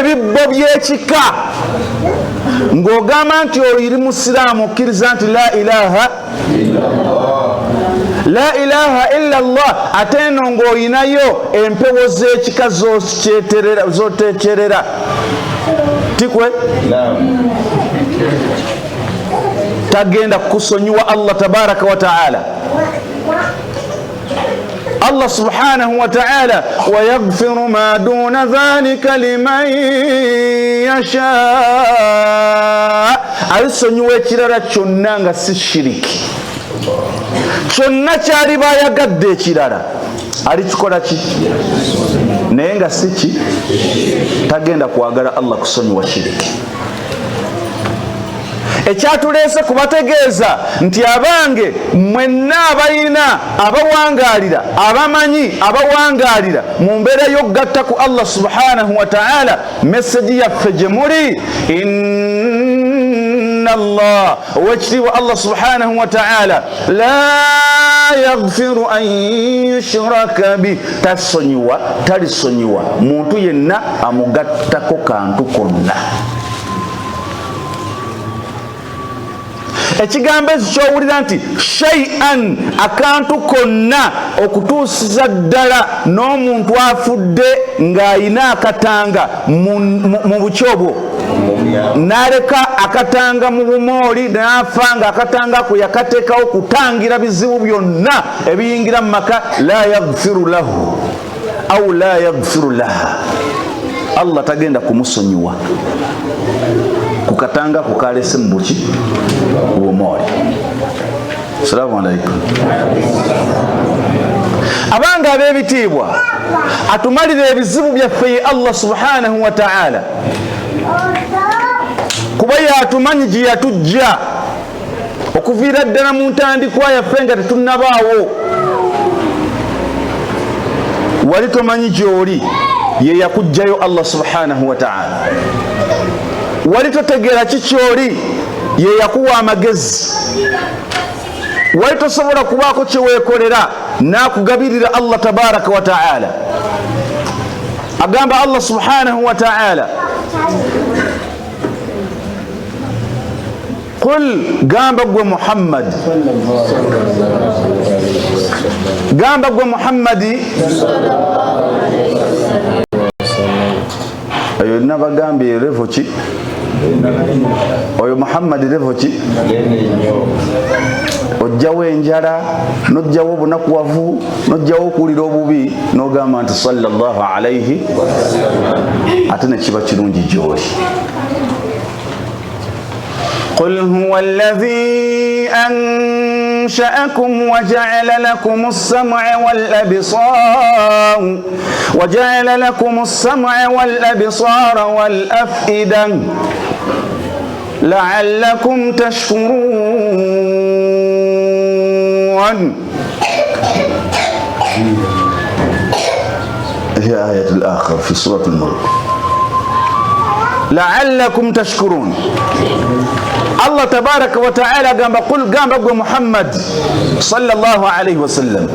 ebibbo by'ekika ng'ogamba nti oli musiraamu okkiriza nti la ilaha illa Allah, ate eno ng'olinayo empewo z'ekika zoteekyerera tikwe tagenda kukusonyiwa Allah tabaraka wa ta'ala. Allah subhanahu wa ta'ala wayaghfiru ma duna dhalika liman yasha, alisonyiwa ekirala kyonna nga si shiriki. Kyonna kyali bayagadde ekirala alikikola ki naye nga si ki, tagenda kwagala Allah kusonyiwa shiriki. Ekyatuleese kubategeeza nti abange mwenna abayina abawangalira abamanyi abawangalira mu mbeera y'okugatta ku Allah subhanahu wa ta'ala, meseji yaffe gye muli inna Allah, owekitiibwa Allah subhanahu wa ta'ala la yaghfiru an yushraka bi, tasonyiwa talisonyiwa muntu yenna amugattako kantu konna. Ekigambo ekyo kyowulira nti shay'an, akantu konna, okutuusiza ddala n'omuntu afudde ng'ayina akatanga mu bukyobo n'aleka akatanga mu bumooli n'afa nga akatanga ko yakateekawo kutangira bizibu byonna ebiyingira mu maka, la yaghfiru lahu au la yaghfiru laha, Allah tagenda kumusonyiwa kukatanga kukalese mbuki bumooli. Assalamu alaikum. Abange ab'ebitiibwa, atumalira ebizibu byaffe Allah subhanahu wa ta'ala, kuba yatumanyi gye yatujja okuviira ddala mu ntandikwa yaffe nga tetunnabaawo. Wali tomanyi gy'oli, ye yakujjayo Allah subhanahu wa ta'ala. Wali totegeera kikyoli, ye yakuwa amagezi. Wali tosobola kubaako kye weekolera, n'akugabirira Allah tabaraka wa ta'ala. Agamba Allah subhanahu wa ta'ala, qul, gamba gwe Muhammad, gamba gwe Muhammadi, oyo nabagambye levo ki, oyo Muhammad levo ki, ojjawo enjala, n'ojjawo obunakuwavu, n'ojjawo okuwulira obubi, n'ogamba nti sallallahu alayhi, ate ne kiba kirungi gy'oli. قل هو الذي أنشأكم وجعل لكم السمع والأبصار والأفئدة لعلكم تشكرون. هي آية الآخر في سورة الملك. لعلكم تشكرون. Allah tabaraka wa ta'ala gamba qul, gamba gwe Muhammad sallallahu alayhi wa sallam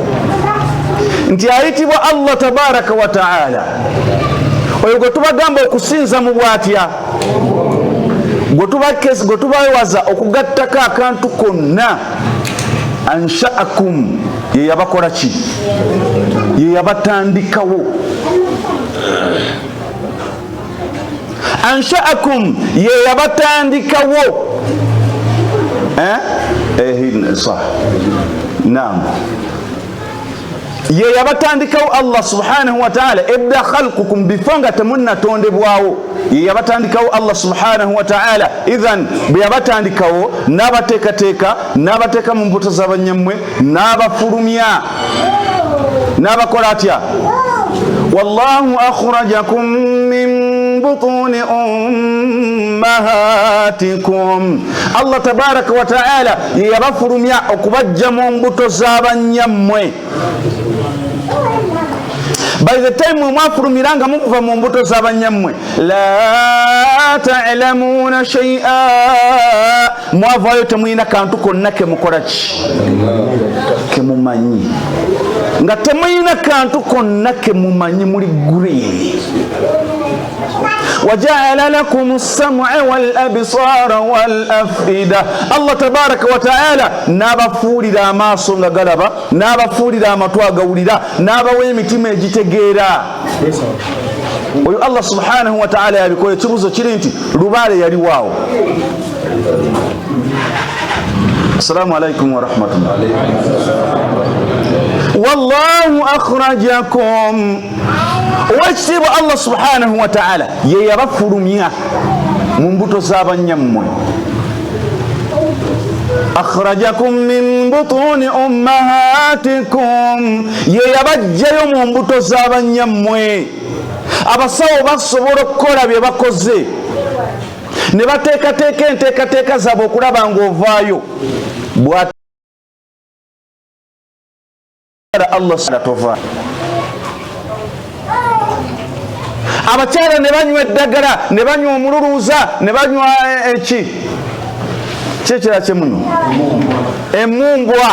nti ayitibwa Allah tabaraka wa ta'ala oyo gwe tubagamba okusinza mu bwatya, gwe tubawewaza okugattako akantu konna. Ansha'akum, ye yabakola ki, ye yabatandikawo. Ansha'akum, ye yabatandikawo. Sah. Naam. Ye yabatandikawo Allah subhanahu wa ta'ala, ibda khalqukum, bifonga temunna tondebwawo. Ye yabatandikawo Allah subhanahu wa ta'ala. Idhan bwe yabatandikawo n'abateekateeka, n'abateeka mu mbuto z'abanyammwe, n'abafulumya, n'abakola atya. Wallahu akhrajakum min butuni ummahatikum. Allah tabaraka wa ta'ala yabafulumya okubajja mu mbuto z'abanyammwe. By the time mwafulumiranga mukuva mu mbuto z'abanyammwe, la ta'lamuna shay'a, mwavayo temuyina kantu konna kemukola ki, kemumanyi. Nga temuyina kantu konna kemumanyi, muli green. وجعل لكم السمع والأبصار والأفئدة. الله تبارك وتعالى نابا فولي ما صنع غلبا نابا فولي ما تواغا ولدا نابا ويمتما جتغيرا. oyo Allah subhanahu wa ta'ala yabikoye kibuzo kiri nti lubaale yali waawo. Assalamu alaikum wa rahmatullah. Wallahu akhrajakum. Owekitiibwa Allah subhanahu wa ta'ala ye yabafulumya mu mbuto z'abanyammwe. akhrajakum min butuni ummahatikum, ye yabajjayo mu mbuto z'abanyammwe. Abasawo basobola okukola bye bakoze ne bateekateeka enteekateeka zaabwe okulaba ng'ovaayo bw'atala Allah tovaayo. Abakyala ne banywa eddagala ne banywa omululuuza ne banywa kyekira kyemuno emumbwa.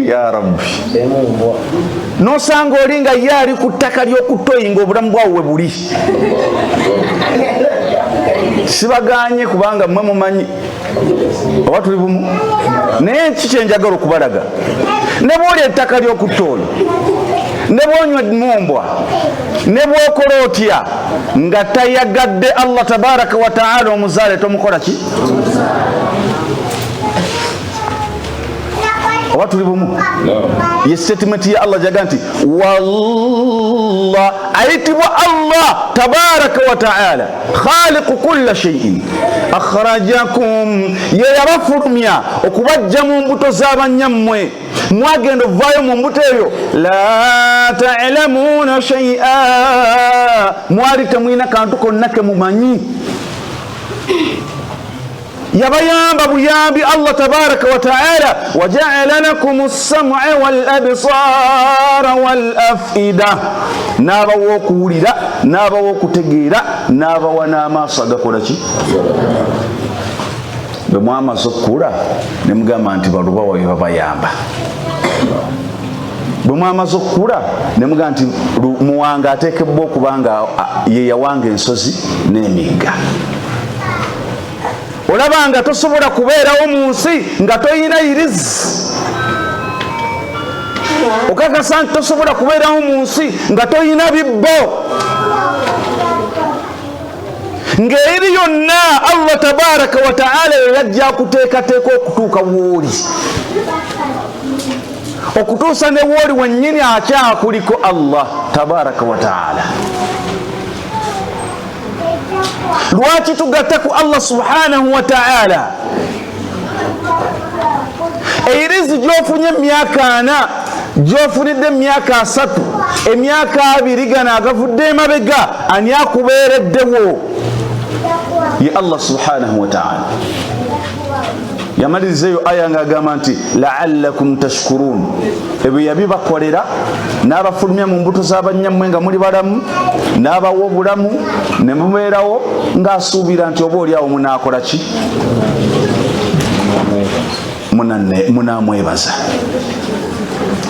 Ya Rabbi, nosanga oli nga ye ali ku ttaka ly'okutoyinga obulamu bwawe buli. Sibaganye kubanga mmwe mumanyi oba tuli bumu, naye ki kyenjagala okubalaga, ne bw'oli ettaka ly'okutooyo ne bw'onywa mumbwa ne bw'okola otya nga tayagadde Allah tabaraka wa ta'ala omuzaale tomukola ki? oba tuli bumu? Ye statement ya Allah jaga nti wallah, ayitibwa Allah tabaraka wa ta'ala khaliqu kulla shay'in akhrajakum, ye yabafulumya okubajja mu mbuto z'abanyammwe mwagenda ovaayo mu mbuto eyo la ta'lamuna shay'a, mwali temwina kantu konna ke mumanyi. yabayamba buyambi Allah tabaraka wa ta'ala waja'ala lakum as-sam'a wal absara wal af'ida, n'abawa okuwulira n'abawa okutegeera n'abawa n'amaaso agakola ki? bwe mwamaze okukula ne mugamba nti balubawa bye babayamba. bwe mwamaze okukula ne mugamba nti muwanga ateekebwa okuba nga ye yawanga ensozi n'emigga. olaba nga tosobola kubeerawo mu nsi nga toyina irizi. okakasa nti tosobola kubeerawo mu nsi nga toyina bibbo. ng'eri yonna Allah tabaraka wa ta'ala yajja kuteekateeka okutuuka wooli, okutuusa ne wooli wennyini akyakuliko Allah tabaraka wa ta'ala. Lwaki tugatta ku Allah subhanahu wa ta'ala? Eirizi gy'ofunye emyaka 4, gy'ofunidde emyaka 3, emyaka 2 gana agavudde emabega, ani akubeereddewo? Ye Allah subhanahu wa ta'ala. Yamalirizeeyo aya ng'agamba nti la'allakum tashkurun, ebyo yabibakolera n'abafulumya mu mbuto z'abanyammwe nga muli balamu, n'abawa obulamu ne mubeerawo ng'asuubira nti oba oli awo munaakola ki? Munaamwebaza.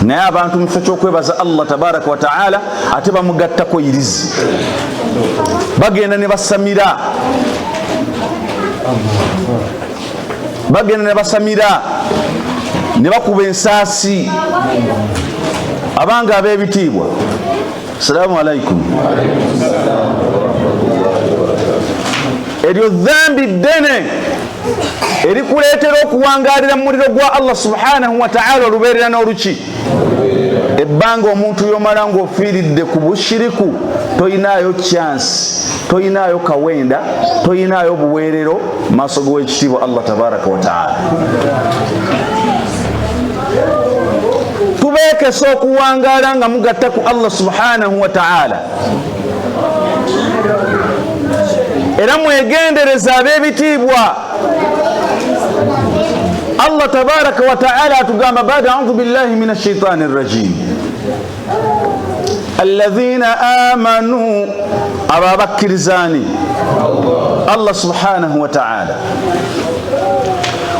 naye abantu mu kifo ky'okwebaza Allah tabaraka wa ta'ala ate bamugattako irizi, bagenda ne basamira, bagenda ne basamira ne bakuba ensaasi. abanga ab'ebitiibwa, assalamu alaikum, eryo dhambi ddene erikuleetera okuwangaalira mu muliro gwa Allah subhanahu wa ta'ala olubeerera n'oluki. ebbanga omuntu yomala ng'ofiiridde ku bushiriku toyinaayo chance, toyinaayo kawenda, toyinaayo buweerero maaso g'owekitiibwa Allah tabaraka wa ta'ala. tubeekesa okuwangaala nga mugatta ku Allah subhanahu wa ta'ala, era mwegendereza ab'ebitiibwa. Allah tabaraka wa ta'ala atugamba baada a'udhu billahi minash shaitani rrajim, alladhina amanu, ababakkirizani Allah subhanahu wa ta'ala,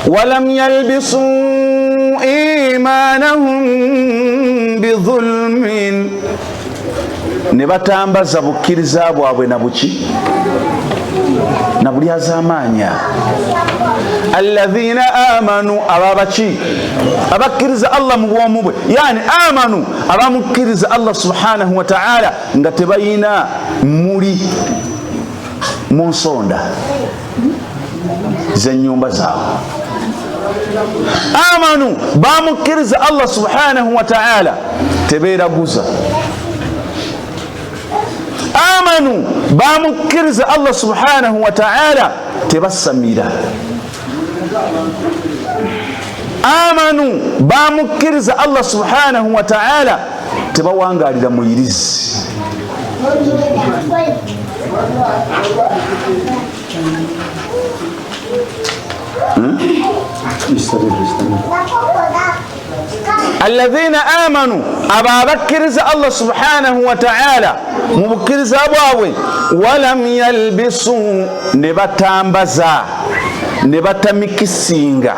walam yalbisu imanahum bidhulmin, ne batambaza bukkiriza bwabwe na buki na buli azamanya. Alladhina amanu ababaki abakkiriza Allah mu bwomu bwe, yani amanu abamukkiriza Allah subhanahu wa ta'ala nga tebayina muli mu nsonda z'ennyumba zaabwe. Amanu bamukkiriza Allah subhanahu wa ta'ala tebeeraguza. Amanu bamukkiriza Allah subhanahu wa ta'ala tebasamira. Amanu bamukkiriza Allah subhanahu wa ta'ala tebawangalira muyirizi. Alladhina amanu ababakkiriza Allah subhanahu wa ta'ala mu bukkiriza bwabwe, walam yalbisu ne batambaza ne batamikisinga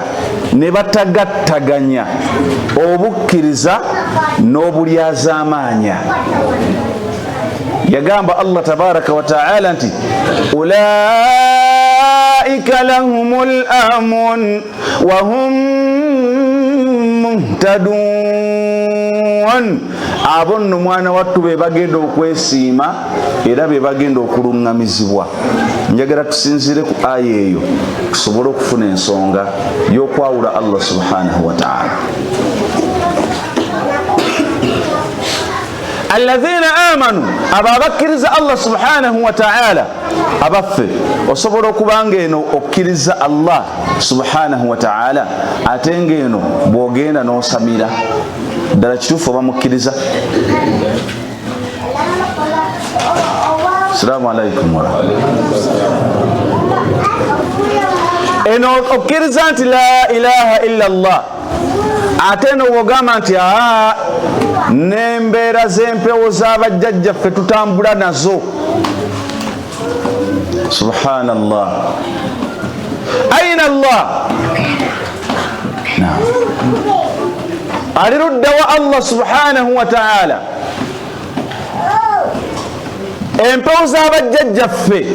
ne batagattaganya obukkiriza n'obulyazamanya. Yagamba Allah tabaraka wa ta'ala nti ulaika lahumul amun wa hum muhtadun. Abo nno mwana wattu be bagenda okwesiima era be bagenda okulungamizibwa. Njagala tusinzire ku aya eyo tusobole okufuna ensonga y'okwawula Allah subhanahu wa ta'ala. Alladhina amanu ababakkiriza Allah subhanahu wa ta'ala abaffe osobola okubanga eno okkiriza Allah subhanahu wa ta'ala ate ng'eno bw'ogenda n'osamira ddala kituufu obamukkiriza. Assalamu alaikum warahmatullahi. Eno okkiriza nti la ilaha illa Allah ate eno bw'ogamba nti n'embeera z'empewo z'abajjajjaffe tutambula nazo. Subhanallah. Aina Allah? Ali ludda wa Allah subhanahu wa ta'ala. Empewo z'abajjajjaffe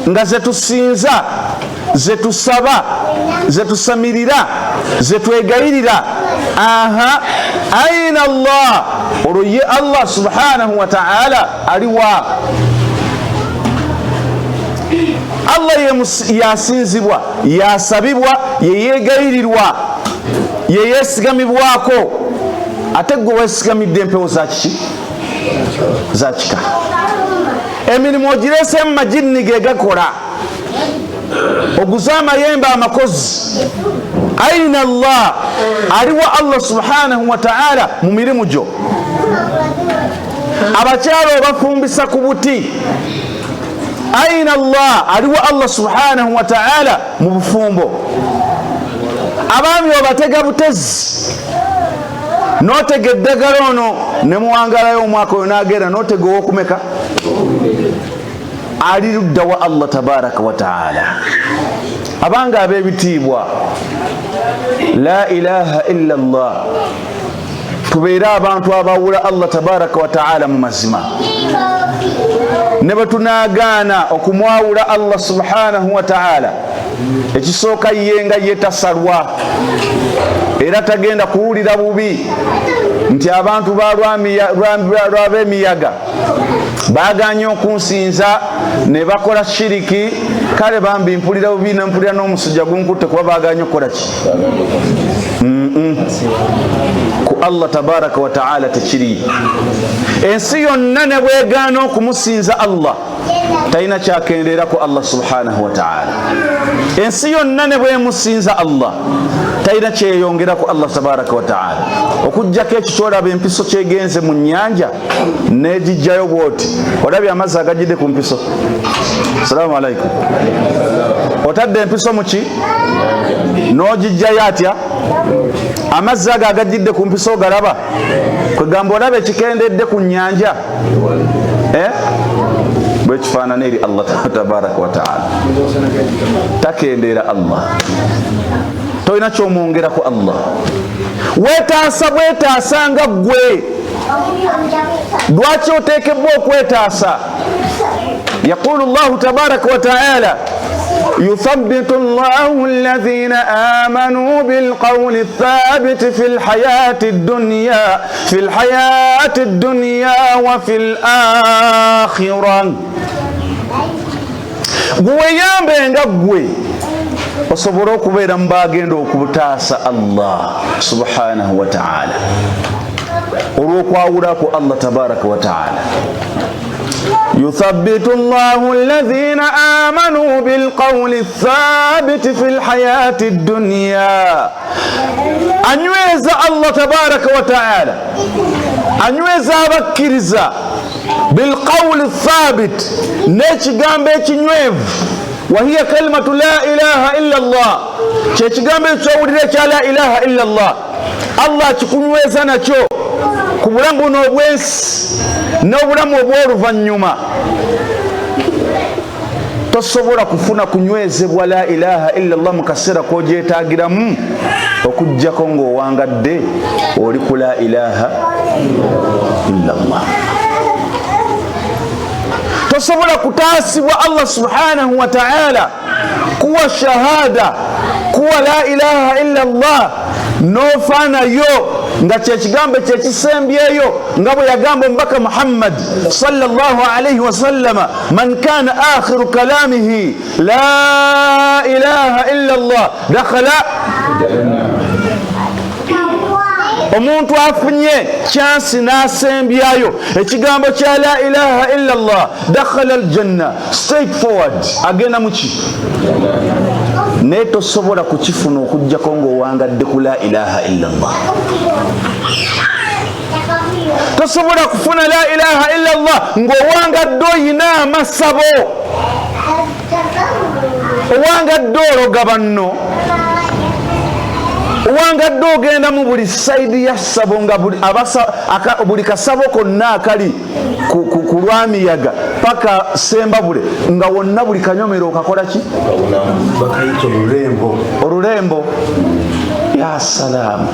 nga zetusinza, zetusaba, zetusamirira, zetwegayirira. Aina Allah? Olwo ye Allah subhanahu wa ta'ala aliwa? Allah yasinzibwa, yasabibwa, yeyegayirirwa, yeyesigamibwako. Ate gwe weesigamidde empewo zakiki zakika. Emirimu ogirese mu majini ge gakola, oguza amayembe amakozi. Aina Allah? Aliwa Allah subhanahu wa ta'ala mu mirimu gyo. Abakyala obafumbisa ku buti. Aina Allah? Aliwa Allah subhanahu wa ta'ala mu bufumbo. Abaami obatega butezi, n'otega eddagala ono ne muwangalayo omwaka oyo n'agenda n'otega ow'okumeka. Ali ludda wa Allah tabaraka wa ta'ala. Abanga ab'ebitiibwa, la ilaha illa Allah, tubeere abantu abawula Allah tabaraka wa ta'ala mu mazima. Ne bwe tunaagaana okumwawula Allah subhanahu wa ta'ala, ekisooka ye nga ye tasalwa era tagenda kuwulira bubi nti abantu lw'ab'emiyaga baaganye okunsinza ne bakola shiriki, kale bambi mpulira bubi nempulira n'omusujja gunkutte kuba baaganye okukola ki? Ku Allah tabaraka wa ta'ala tekiri. Ensi yonna ne bwegaana okumusinza Allah talina kyakendeera ku Allah subhanahu wa ta'ala. Ensi yonna ne bwemusinza Allah talina kyeyongera ku Allah tabaraka wa ta'ala. Okuggyako ekyo kyolaba empiso kyegenze mu nnyanja n'egijjayo bw'oti. Olabye amazzi agajjidde ku mpiso. Assalamu alaikum. Otadde empiso mu ki? N'ogijjayo atya? Amazzi ago agajjidde ku mpiso ogalaba? Kwegamba olaba ekikendedde ku nnyanja bwe kifaanana eri Allah tabaraka wa ta'ala. Takendeera Allah, tolina kyomwongera ku Allah. Weetaasa bwetaasa nga ggwe lwaki oteekebwa okwetaasa? يقول الله تبارك وتعالى يثبت الله الذين آمنوا بالقول الثابت في الحياة الدنيا وفي الآخرة. gwe yambe nga gwe osobola okubeera mu bagenda okubutaasa Allah subhanahu wa ta'ala olw'okwawulako Allah tabaraka wa ta'ala. يثبت الله الذين آمنوا بالقول الثابت في الحياة الدنيا. أنيوز الله تبارك وتعالى أنيوز أبكرزا بالقول الثابت نيش جامبي نيوف وهي كلمة لا إله إلا الله. نيش جامبي تشاور لا إله إلا الله. الله تكونوز أنا تشو kubulamu n'obwensi n'obulamu obw'oluvannyuma tosobola kufuna kunywezebwa la ilaha illallah mu kaseera k'ogyetaagiramu okuggyako ng'owangadde oli ku la ilaha illallah. tosobola kutaasibwa Allah subhanahu wa ta'ala kuwa shahada kuwa la ilaha illallah n'ofaanayo nga kyekigambo kyekisembyeyo nga bwe yagamba omubaka Muhammad sallallahu alayhi wa sallama man kana akhiru kalamihi la ilaha illa Allah dakhala. omuntu afunye chansi n'asembyayo ekigambo kya la ilaha illa Allah dakhala aljanna straight forward agenda muki. naye tosobola kukifuna okuggyako ng'owangadde ku la ilaha illa Allah. tosobola kufuna la ilaha illa Allah ng'owangadde oyina amasabo, owangadde ologa banno, owangadde ogenda mu buli sayidi ya ssabo nga buli kasabo konna akali ku lwamiyaga paka sembabule nga wonna buli kanyomero okakola ki? bakayita olulembo. Ya salaamu.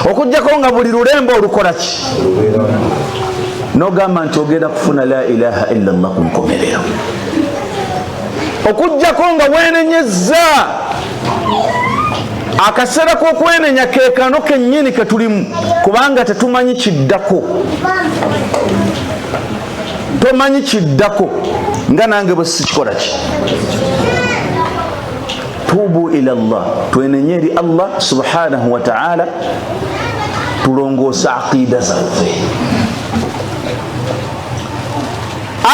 okuggyako nga buli lulembo olukola ki? n'ogamba nti ogenda kufuna la ilaha illa Allah ku nkomerero. okuggyako nga weenenyezza akaseera k'okwenenya ke kano kennyini ke tulimu kubanga tetumanyi kiddako. tomanyi kiddako nga nange bwe sikikola ki. tubu ila Allah, twenenye eri Allah subhanahu wa ta'ala, tulongoosa aqida zaffe.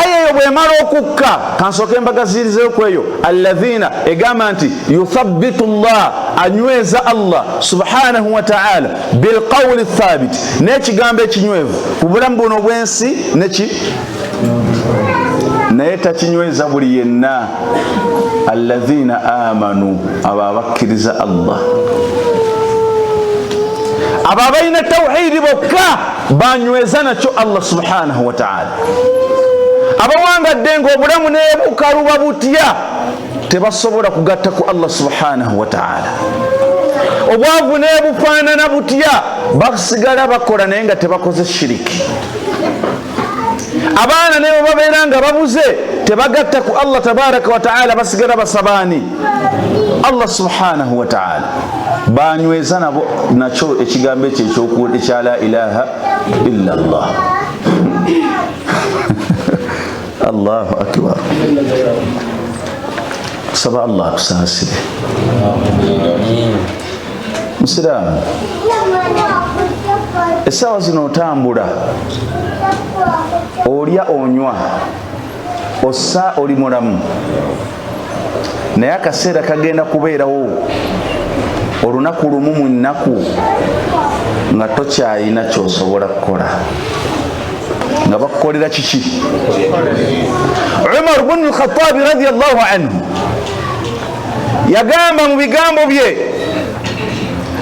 aya eyo bwemala okukka kansooke mbagazirizeyo kweyo alladhina egamba nti yuthabbitu Allah anyweza Allah subhanahu wa ta'ala bilqawli thabit n'ekigambo ekinywevu ku bulamu buno obwensi neki naye takinyweza buli yenna. alladhina amanu abo abakkiriza Allah abo abalina tawhidi bokka banyweza nakyo Allah subhanahu wa ta'ala. abawangadde ng'obulamu nebukaluba butya tebasobola kugatta ku Allah subhanahu wa ta'ala. obwavu nebufaanana butya basigala bakola naye nga tebakoze shiriki. abaana nebo babeera nga babuze tebagatta ku Allah tabaraka wa ta'ala basigala basabaani Allah subhanahu wa ta'ala. banyweza nabo nakyo ekigambo ekyo ekya la ilaha illa Allah. Allahu akbar. Saba Allah kusasire. Musiraamu, essaawa zino otambula olya onywa ossa oli mulamu naye akaseera kagenda kubeerawo olunaku lumu mu nnaku nga tokyayina kyosobola kukola nga bakukolera kiki? Umar ibn al-Khattab radiyallahu anhu yagamba mu bigambo bye,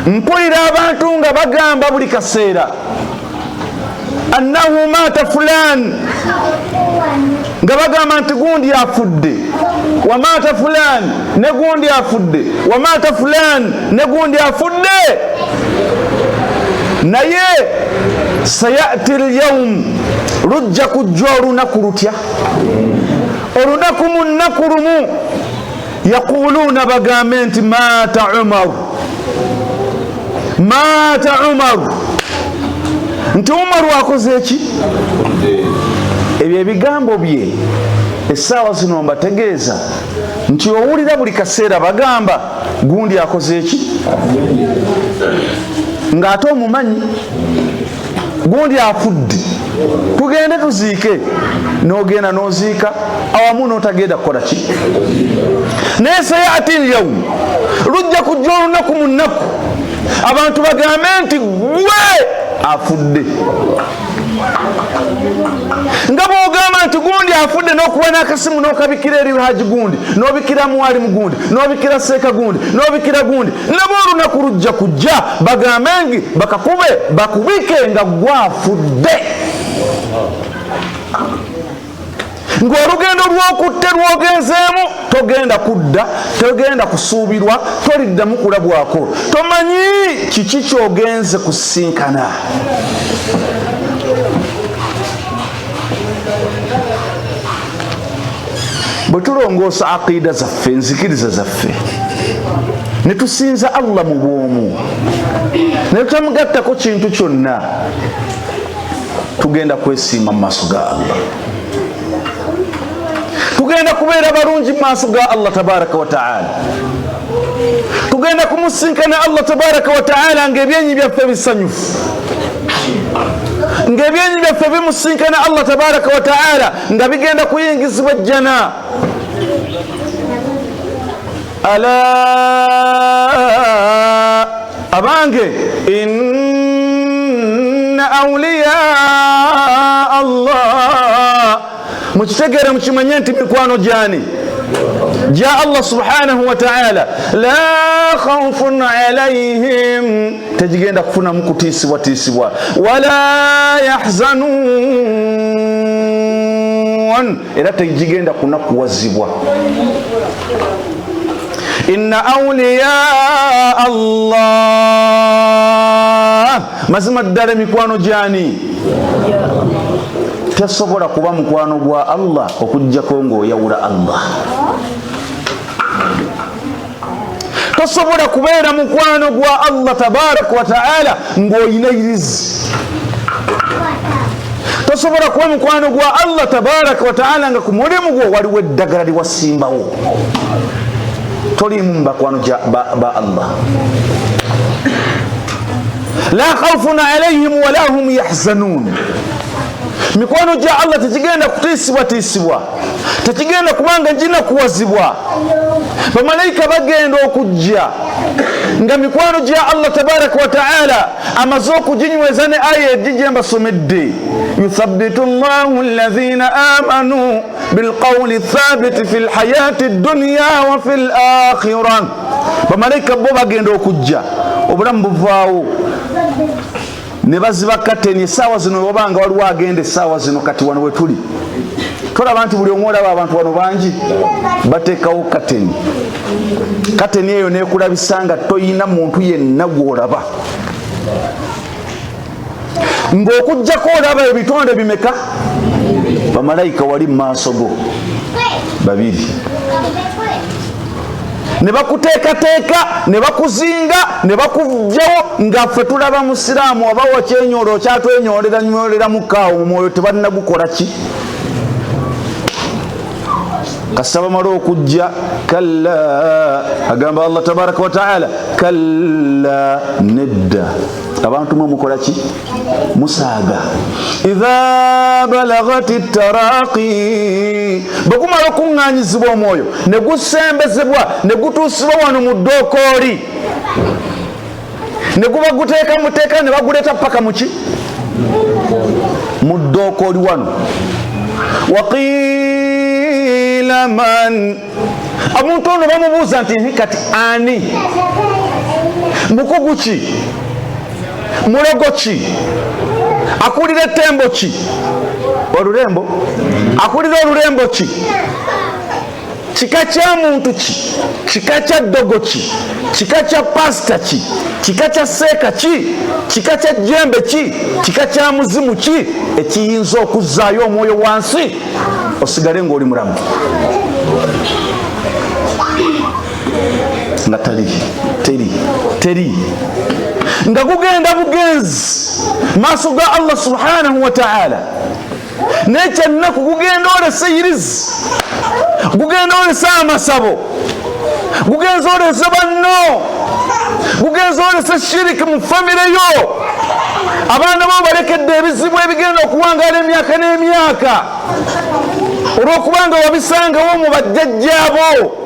mpulira abantu nga bagamba buli kaseera annahu mata fulan, nga bagamba nti gundi afudde, wa mata fulan ne gundi afudde, wa mata fulan ne gundi afudde. naye sayati alyawm rujja kujja olunaku lutya olunaku mu nnaku lumu yaquluuna bagambe nti maata umaru nti umaru akoze eki ebyo ebigambo bye essaawa zino mbategeeza nti owulira buli kaseera bagamba gundi akoze eki ng'ate omumanyi gundi afudde tugende tuziike n'ogenda n'oziika awamu n'otagenda kukola ki naye sayati alyawm lujja kujja olunaku mu nnaku abantu bagambe nti gwe afudde nga bw'ogamba nti gundi afudde n'okuba n'akasimu n'okabikira eri haji gundi n'obikira muwalimu gundi n'obikira seeka gundi n'obikira gundi nabo olunaku lujja kujja bagambe ngi bakakube bakubike nga gwafudde ng'olugendo lw'okutte lw'ogenzeemu togenda kudda togenda kusuubirwa toliddamu kulabwako tomanyi kiki ky'ogenze kusinkana bwe tulongoosa aqiida zaffe enzikiriza zaffe ne tusinza Allah mu bwomu ne tutamugattako kintu kyonna tugenda kwesiima mu maaso ga Allah tugenda kubeera balungi mu maaso ga Allah tabaraka wa taala tugenda kumusinkana Allah tabaraka wa taala ng'ebyenyi byaffe bisanyufu ng'ebyenyi byaffe bimusinkana Allah tabaraka wa taala nga bigenda kuyingizibwa jjana ala abange inna awliya Allah mukitegere mukimanye nti mikwano gyani ja Allah subhanahu wa ta'ala la khawfun alayhim tejigenda kufuna mukutiisibwa wala yahzanun era tejigenda kunakuwazibwa inna awliya Allah mazima ddala mikwano gyani tesobola kuba mukwano gwa Allah okujjako ng'oyawula Allah tosobola kubeera mukwano gwa Allah tabaraka wa ta'ala ng'oyinayirizi tosobola kuba mukwano gwa Allah tabaraka wa ta'ala nga ku mulimu gwo waliwo eddagala liwasimbawo tolimu mubakwano ba Allah la khawfun alayhim wala hum yahzanun mikwano gya Allah tekigenda kutiisibwa tekigenda kubanga njina kuwazibwa bamalayika bagenda okujja nga mikwano gya Allah tabaraka wa ta'ala amaze okuginyweza ne aya ejije mbasomedde yuthabbitu Allahu alladhina amanu bilqawli thabiti fil hayati dunya wa fil akhirah bamalayika bo bagenda okujja obulamu buvaawo ne baziba kateni essaawa zino obanga waliwo agenda essaawa zino kati wano we tuli tolaba nti buli omu olaba abantu wano bangi bateekawo kateni eyo neekulabisa nga toyina muntu yenna gw'olaba ng'okujjako olaba ebitonde bimeka bamalayika wali mu maaso go babiri ne bakuteekateeka ne bakuzinga ne bakuvyawo nga ffe tulaba musiraamu oba wakyenyoola okyatwenyolera mukaawo mu mwoyo tebannagukola ki kasaba mala okujja kalla agamba Allah tabaraka wa ta'ala kalla nedda abantu mwe mukola ki musaaga idha balagati taraqi bakumala okuŋŋaanyizibwa omwoyo ne gusembezebwa ne gutuusibwa wano mu ddookooli ne guba guteeka ne baguleeta paka muki mu ddookooli wano waqiila man omuntu ono bamubuuza nti kati ani mukugu ki mulogo ki akulira ettembo ki olulembo akulira olulembo ki kika kya muntu ki, kika kya ddogo ki, kika kya pasita ki, kika kya seeka ki, kika kya jjembe ki, kika kya muzimu ki ekiyinza okuzzaayo omwoyo wansi osigale ng'oli mulamu nga teri nga gugenda bugenzi maaso ga Allah subhanahu wa ta'ala n'ekyannaku gugenda olesa irizi, gugenda olesa amasabo, gugenza olesa banno, gugenza olesa shiriki mu famire yo, abaana bo balekedde ebizibu ebigenda okuwangaala emyaka n'emyaka olw'okubanga wabisangawo mu bajjajjaabo.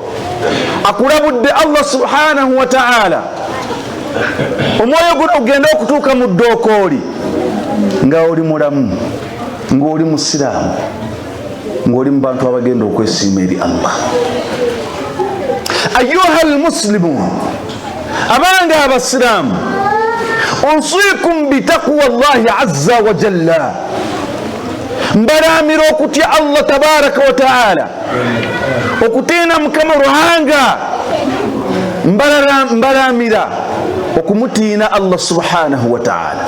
Akulabudde Allah subhanahu wa ta'ala omwoyo guno ogenda okutuuka mu ddookooli nga oli mulamu, ng'oli musiraamu, ng'oli mu bantu abagenda okwesiima eri Allah. Ayuha almuslimun, abanga abasiraamu, unsiikum bitaqwa Allahi azza wa jalla, mbalaamira okutya Allah tabaraka wa ta'ala, okutiina Mukama Ruhanga, mbalaamira okumutiina Allah subhanahu wa ta'ala.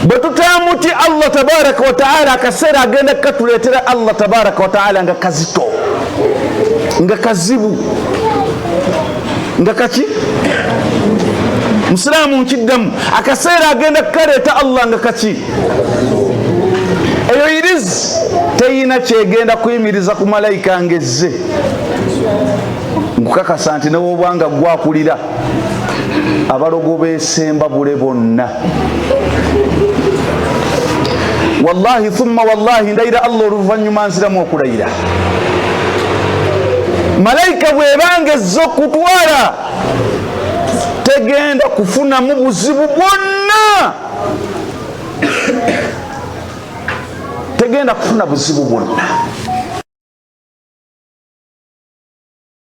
Bwe tutaamutya Allah tabaraka wa ta'ala, akaseera agenda katuleetera Allah tabaraka wa ta'ala nga kazito, nga kazibu, nga kaki musiraamu nkiddamu, akaseera agenda kukaleeta Allah nga kaki. Eyo irizi teyina kyegenda kuyimiriza ku malayika ngezze. Nkukakasa nti newobwanga gwakulira abalogo beesemba bule bonna. Wallahi thumma wallahi, ndayira Allah oluvannyuma nziramu okulayira, malayika bwebanga ezza okutwala tegenda kufunamu buzibu bwonna, tegenda kufuna buzibu bwonna.